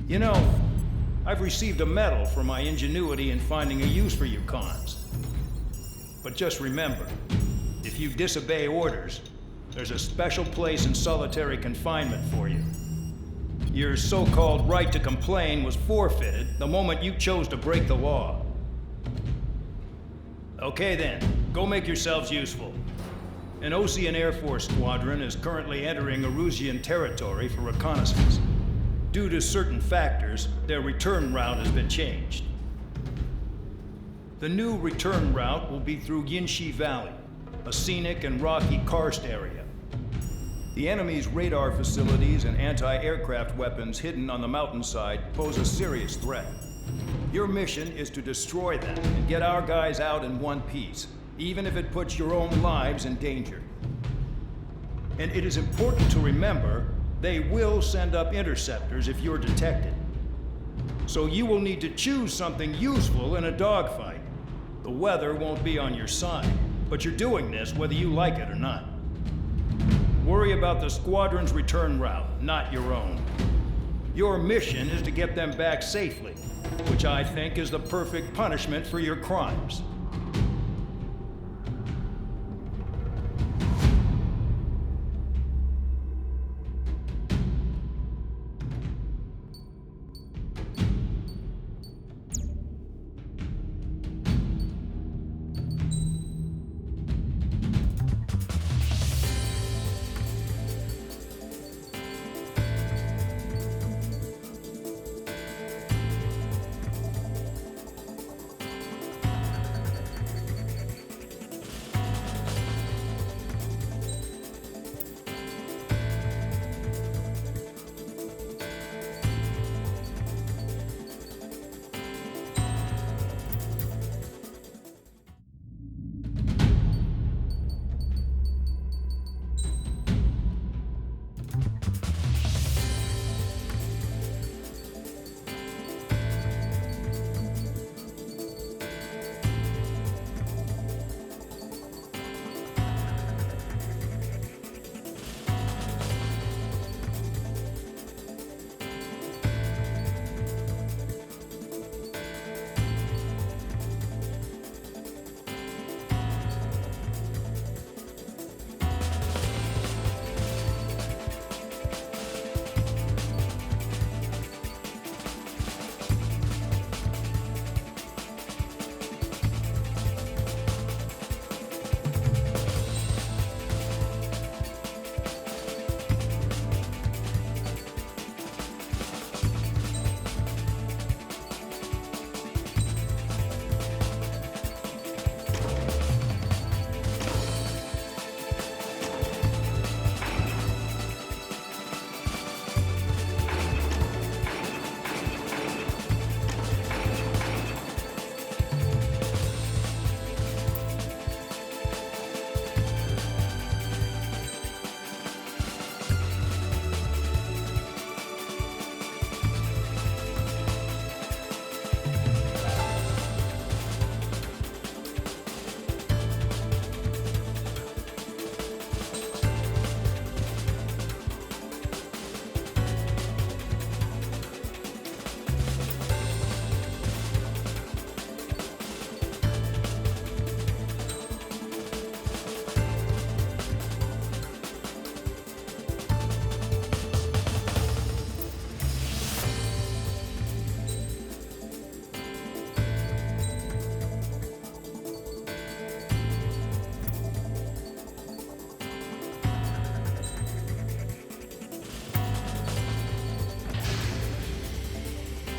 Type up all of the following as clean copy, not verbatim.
You know, I've received a medal for my ingenuity in finding a use for you cons. But just remember, if you disobey orders, there's a special place in solitary confinement for you. Your so-called right to complain was forfeited the moment you chose to break the law. Okay then, go make yourselves useful. An Osean Air Force squadron is currently entering Erusian territory for reconnaissance. Due to certain factors, their return route has been changed. The new return route will be through Yinshi Valley, a scenic and rocky karst area. The enemy's radar facilities and anti-aircraft weapons hidden on the mountainside pose a serious threat. Your mission is to destroy them and get our guys out in one piece, even if it puts your own lives in danger. And it is important to remember, they will send up interceptors if you're detected. So you will need to choose something useful in a dogfight. The weather won't be on your side, but you're doing this whether you like it or not. Worry about the squadron's return route, not your own. Your mission is to get them back safely, which I think is the perfect punishment for your crimes.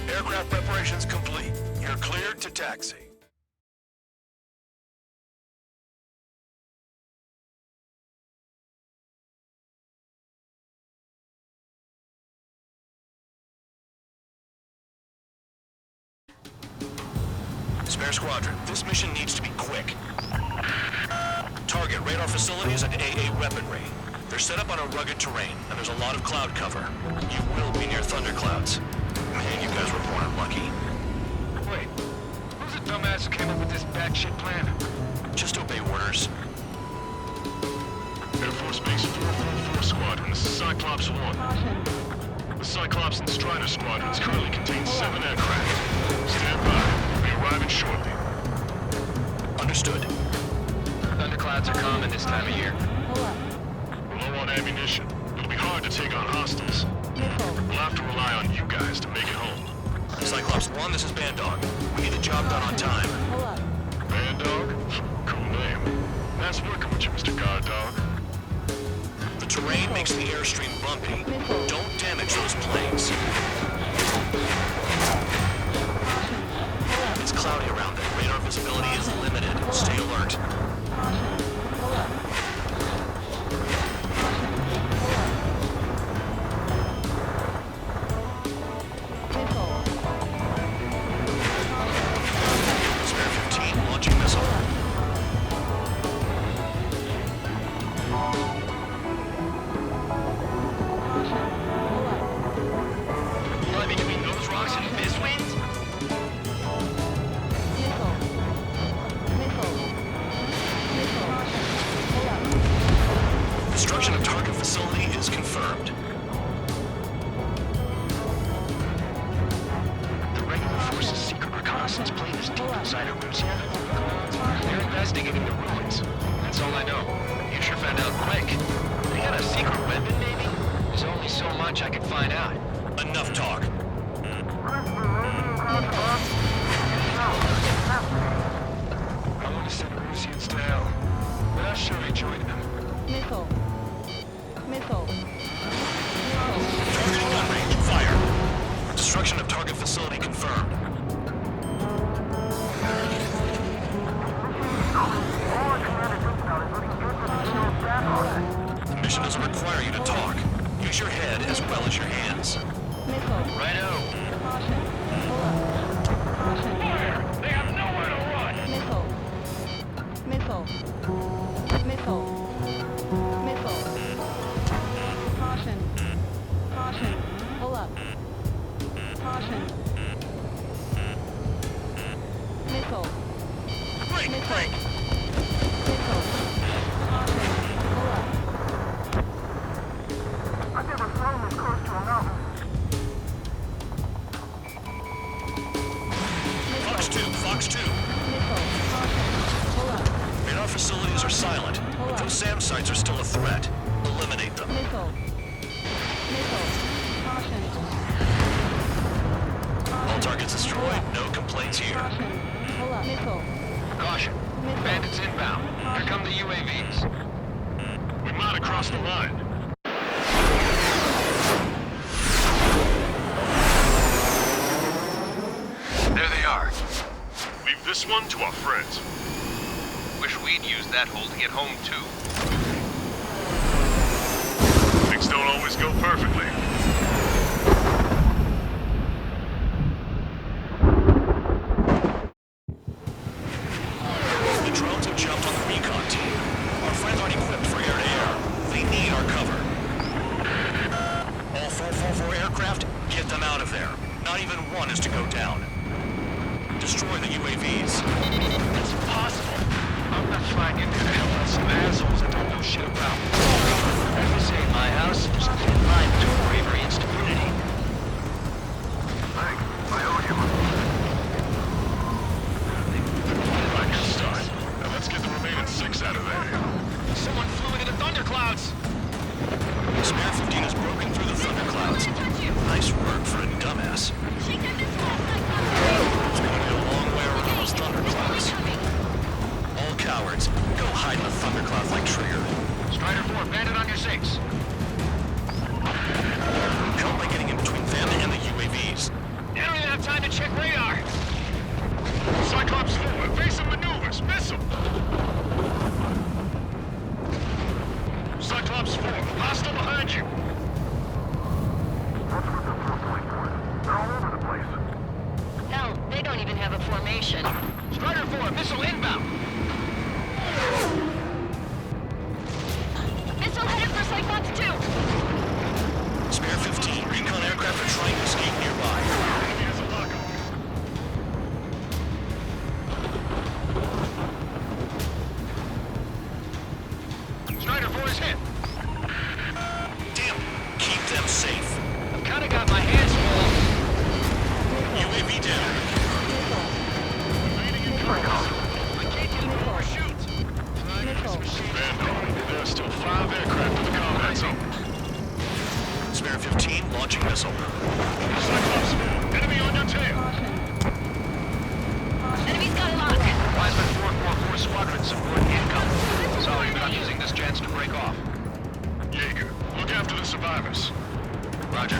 Aircraft preparations complete. You're cleared to taxi. Spare Squadron, this mission needs to be quick. Target radar facilities and AA weaponry. They're set up on a rugged terrain, and there's a lot of cloud cover. You will be near thunderclouds. Man, you guys were born unlucky. Wait, who's the dumbass who came up with this batshit plan? Just obey orders. Air Force Base 444 Squadron, this is Cyclops 1. The Cyclops and Strider squadrons currently contain 7 aircraft. Stand by. We'll be arriving shortly. Understood. Thunderclouds are common this time of year. We're low on ammunition. It'll be hard to take on hostiles. We'll have to rely on you guys to make it home. Cyclops 1, this is Bandog. We need the job done on time. Band Dog? Cool name. Nice working with you, Mr. Guard Dog. The terrain makes the airstream bumpy. Don't damage those planes. It's cloudy around them. Radar visibility is limited. Stay alert. Spare 15, launching missile. Fly between those rocks and this wind? Destruction of target facility is confirmed. The regular force's secret reconnaissance plane is deep inside Erusea. They're investigating the ruins. That's all I know. You sure found out quick. They got a secret weapon, maybe? There's only so much I can find out. Enough talk. I want to send Eruseans to hell, but I'll surely join them. Missile. Targeting gun range. Fire. Destruction of target facility confirmed. The mission doesn't require you to talk. Use your head as well as your hands. Righto. They have nowhere to run! Missile. Caution. Pull up. Caution. Missile. Break! Break! Missile. Caution. Pull up. I've never flown this close to a mountain. Fox 2, Fox 2. Missile. Caution. Pull up. Radar facilities are silent, but those SAM sites are still a threat. Eliminate them. Missile. Caution. All targets destroyed, no complaints here. Caution. Pull up. Missile. Caution. Bandits inbound. Here come the UAVs. We might have crossed the line. There they are. Leave this one to our friends. Wish we'd used that hole to get home, too. Things don't always go perfectly. The drones have jumped on the recon team. Our friends aren't equipped for air-to-air. They need our cover. All 444 aircraft, get them out of there. Not even one is to go down. Destroy the UAVs. It's impossible. I'm not flying in there to help out some assholes I don't know shit about. As they say in my house, there's a thin line between bravery and stupidity. Thanks. I owe you. Right, good start. Now let's get the remaining 6 out of there. Someone flew into the thunderclouds! Spare 15 has broken through the thunderclouds. Nice work for a dumbass. It's going to be a long way around those thunderclouds. All cowards, go hide in the thunderclouds like Trigger. Strider 4, bandit on your 6. Help by getting in between them and the UAVs. You don't even have time to check radar. Cyclops 4, evasive maneuvers, missile! Cyclops 4, hostile behind you! What's with the 4.1? They're all over the place. Hell, they don't even have a formation. Strider 4, missile inbound. Missile headed for Cyclops 2. Spare 15, recon aircraft are trying to escape nearby. Enemy has a locker. Strider 4 is hit. Damn, keep them safe. I've kinda got my Vanguard, there are still 5 aircraft in the combat zone. Spare 15, launching missile. Cyclops 4, enemy on your tail. Enemy's got a lock. Wiseman 444 Squadron support incoming. Sorry, but I'm using this chance to break off. Jaeger, look after the survivors. Roger.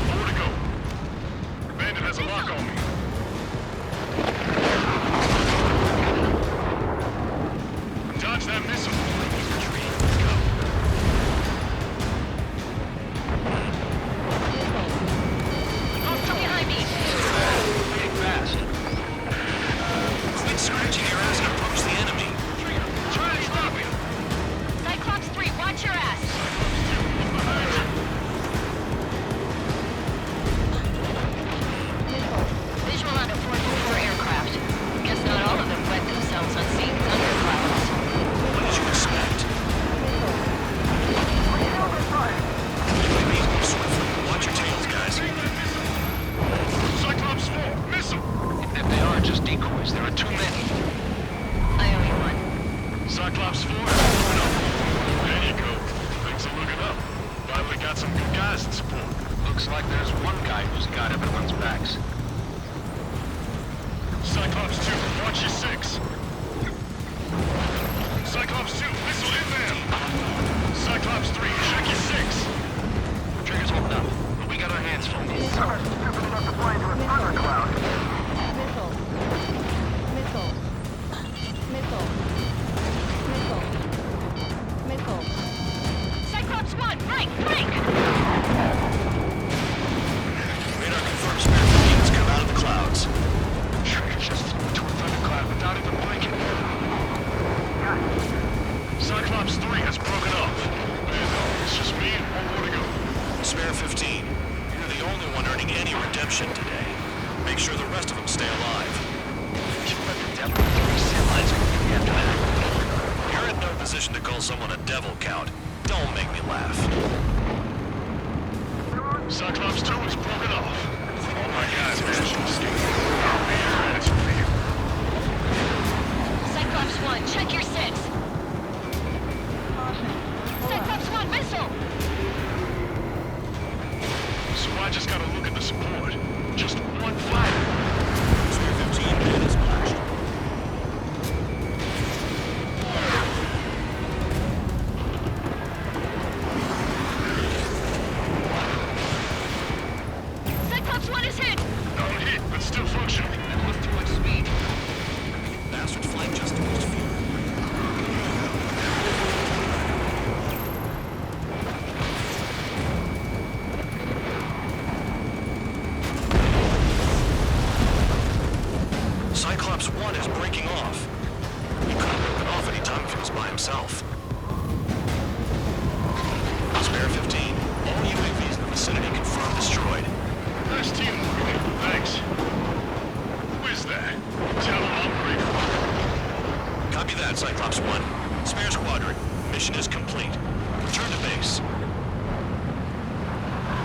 Nowhere to go. Bandit has a lock on me. Dodge that missile. Retreat. Let's go. Hostile behind me. Moving fast. Quit scratching your ass and approach the enemy. Try to stop me. Cyclops 3, watch your ass. Visual on a 444 aircraft. Guess not all of them wet themselves on seeing thunderclouds. What did you expect? UAVs move swiftly. Watch your tails, guys. Cyclops 4, missile. If they are just decoys, there are too many. I owe you one. Cyclops 4 is moving up. There you go. Things are looking up. Finally got some good guys in support. Looks like there's one guy who's got everyone's backs. Cyclops 2, watch your 6. Cyclops 2, missile in there. Cyclops 3, check your 6. Trigger's holding up, but we got our hands full. Stupid enough to fly into a thundercloud. Missile. Missile. Missile. Missile. Missile. Cyclops 1, break, break! Radar confirms spare 15 has come out of the clouds. Trigger just flew into a thundercloud without even blinking. Cyclops 3 has broken off. Man, it's just me and one more to go. Spare 15, you're the only one earning any redemption today. Make sure the rest of them stay alive. You let the devil 3 semis after that. You're in no position to call someone a devil, Count. Don't make me laugh. Cyclops 2 is broken off. All my guys managed to escape. Man, it's real. Cyclops 1, check your 6. Cyclops 1, missile! So I just gotta look at the support. Just one fighter. Spare 15 man is splashed. Cyclops 1 is hit! Not hit, but still functional. That was too much speed. Bastard flight just induced fear. Cyclops 1 is breaking off. He could have broken off any time if he was by himself. Spare 15, all UAVs in the vicinity confirmed destroyed. Nice teamwork. Thanks. Who is that? Tell him I'm grateful. Copy that, Cyclops 1. Spare squadron. Mission is complete. Return to base.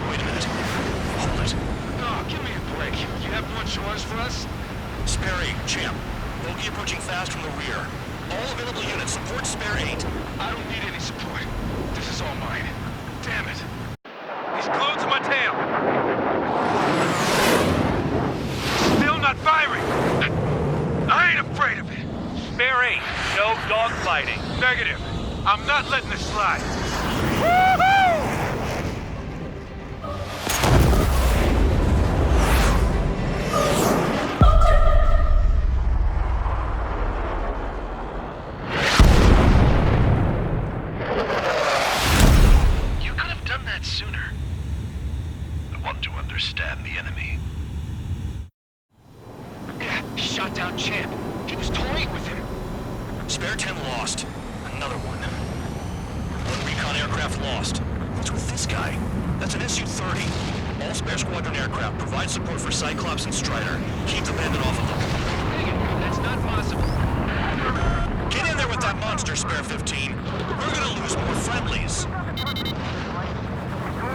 Wait a minute. Hold it. Oh, give me a break. You have more chores for us? Spare 8, Champ. Bogey approaching fast from the rear. All available units support Spare 8. I don't need any support. This is all mine. Damn it. He's glued to my tail. Still not firing. I ain't afraid of it. Spare 8. No dogfighting. Negative. I'm not letting this slide. Woohoo! You could have done that sooner. I want to understand the enemy. Shot down Champ. He was toying with him. Spare 10 lost. Another one. One recon aircraft lost. What's with this guy? That's an Su-30. All Spare Squadron aircraft provide support for Cyclops and Strider. Keep the bandit off of them. Dang it, that's not possible. Get in there with that monster, Spare 15. We're gonna lose more friendlies. Told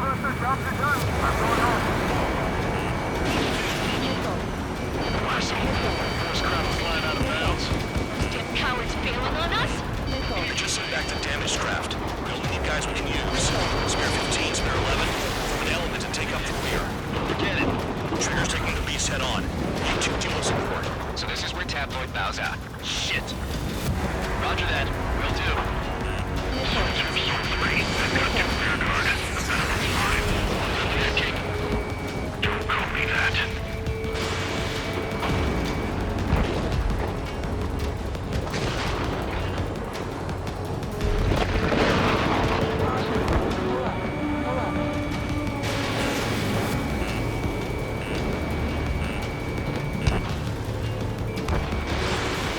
us the jobs are done. I'm going home. Why some first crowd flying out of bounds? Shit. Roger that. Will do. Don't call me that.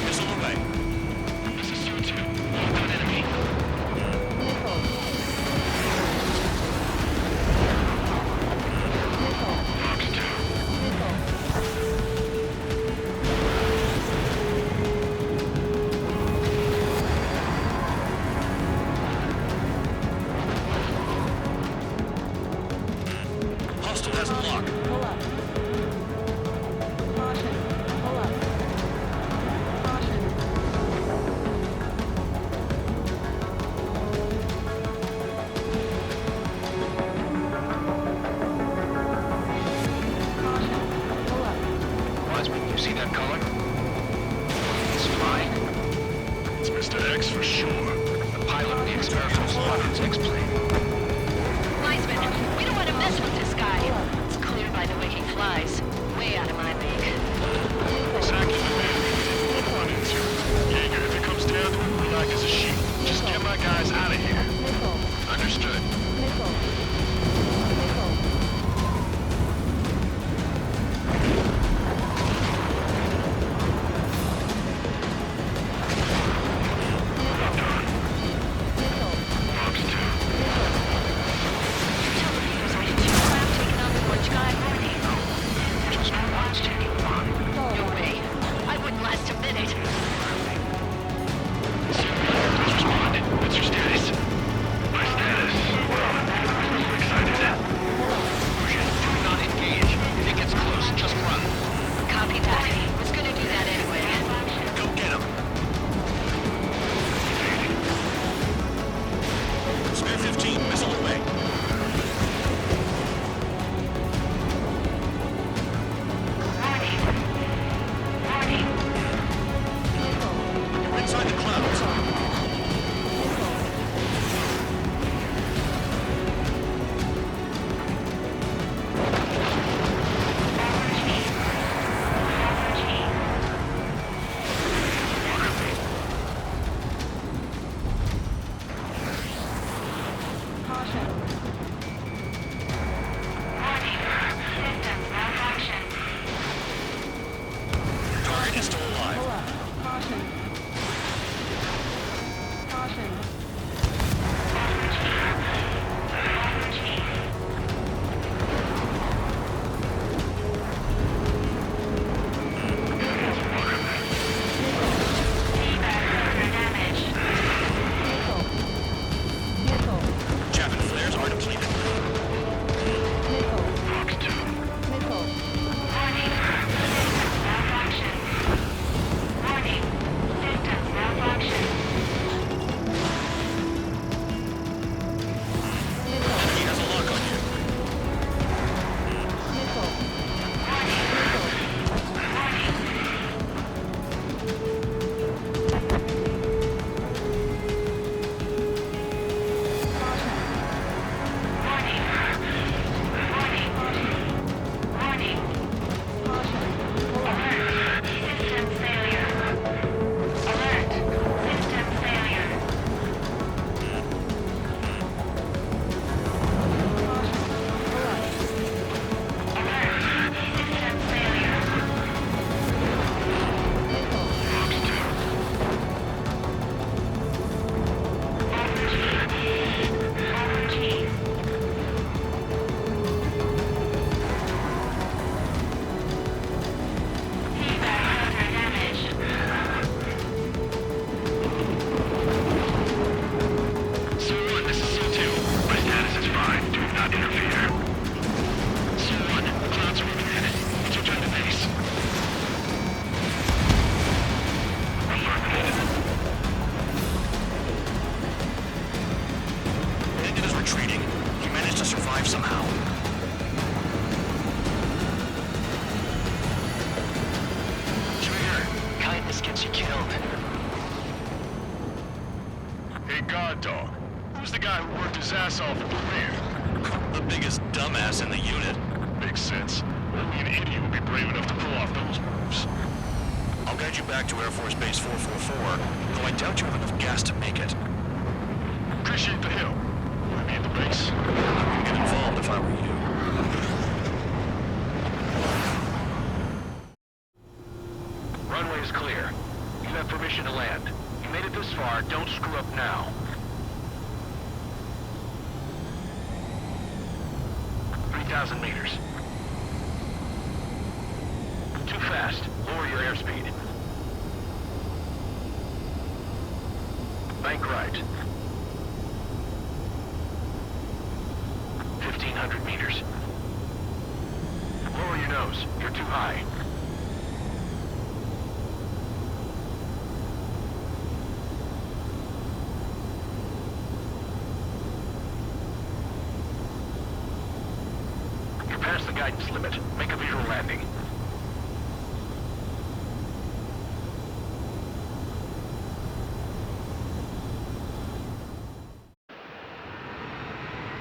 Missile away. This is 2-2. Got enemy. Missile. Hostile has a lock. Pull up. Caution. Pull up. Caution. Caution. Pull up. Wiseman, you see that color? It's flying. It's Mr. X for sure. The pilot of the experimental squadron's X-plane. Wiseman, we don't want to mess with this guy. It's clear by the way he flies. Way out of my league. Exactly the man we didn't run into. Jaeger, if it comes down to it, we'll act as a shield. Just get my guys out of here. Missile. Understood. Missile. Missile. There's only 2 craft taking on the orange guy already. Guard dog. Who's the guy who worked his ass off at the rear? The biggest dumbass in the unit. Makes sense. Only an idiot would be brave enough to pull off those moves. I'll guide you back to Air Force Base 444, though I doubt you have enough gas to make it. Appreciate the help. Will I be at the base? I wouldn't get involved if I were you. Runway is clear. You have permission to land. You made it this far, don't screw up now. 3,000 meters. Too fast. Lower your airspeed. Bank right. 1,500 meters. Lower your nose. You're too high. You're past the guidance limit. Make a visual landing.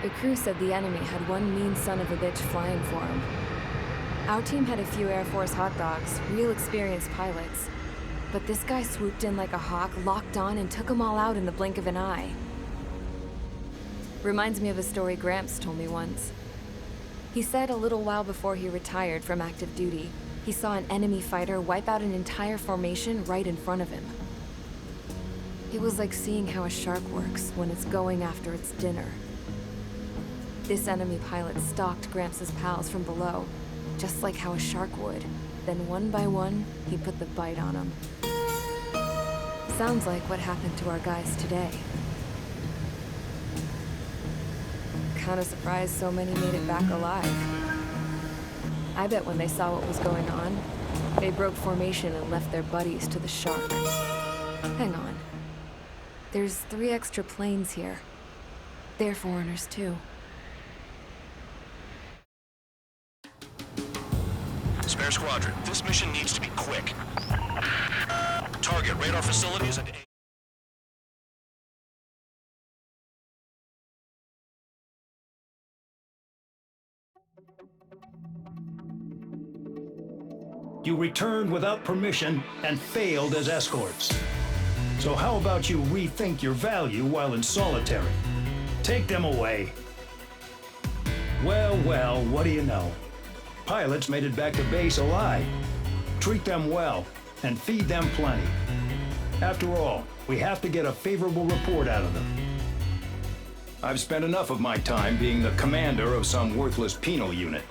The crew said the enemy had one mean son of a bitch flying for him. Our team had a few Air Force hot dogs, real experienced pilots. But this guy swooped in like a hawk, locked on, and took them all out in the blink of an eye. Reminds me of a story Gramps told me once. He said a little while before he retired from active duty, he saw an enemy fighter wipe out an entire formation right in front of him. It was like seeing how a shark works when it's going after its dinner. This enemy pilot stalked Gramps' pals from below, just like how a shark would. Then one by one, he put the bite on them. Sounds like what happened to our guys today. Kinda surprised so many made it back alive. I bet when they saw what was going on, they broke formation and left their buddies to the shark. Hang on. There's 3 extra planes here. They're foreigners too. Spare Squadron, this mission needs to be quick. Target radar facilities and... You returned without permission and failed as escorts. So how about you rethink your value while in solitary? Take them away. Well, what do you know? Pilots made it back to base alive. Treat them well and feed them plenty. After all, we have to get a favorable report out of them. I've spent enough of my time being the commander of some worthless penal unit.